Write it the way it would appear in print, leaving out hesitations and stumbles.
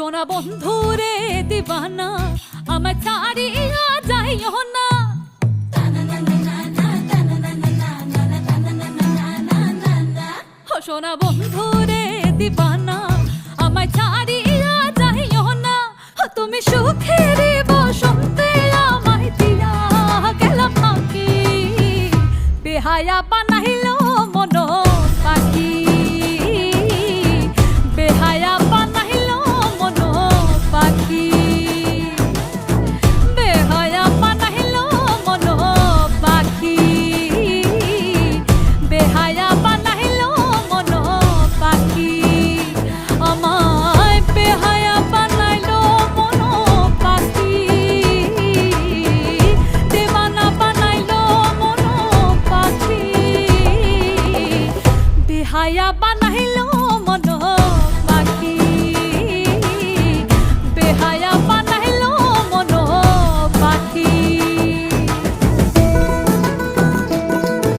সোনা বন্ধুরে দিবানা আমার ছাড়িয়া যাইও না। সোনা বন্ধুরে দিবানা আমার ছাড়িয়া যাইও না। তুমি সুখের বসন্তে আমায় দিয়া গেলা ফাঁকি, বেহায়া বানাইলো মন পাখি, বেহায়া বানাইলো মন পাখি, বেহায়া বানাইলো মন পাখি, বেহায়া বানাইলো মন পাখি, আমায় বেহায়া বানাইলো মন পাখি, দেবানা বানাইলো মন পাখি, বেহায়া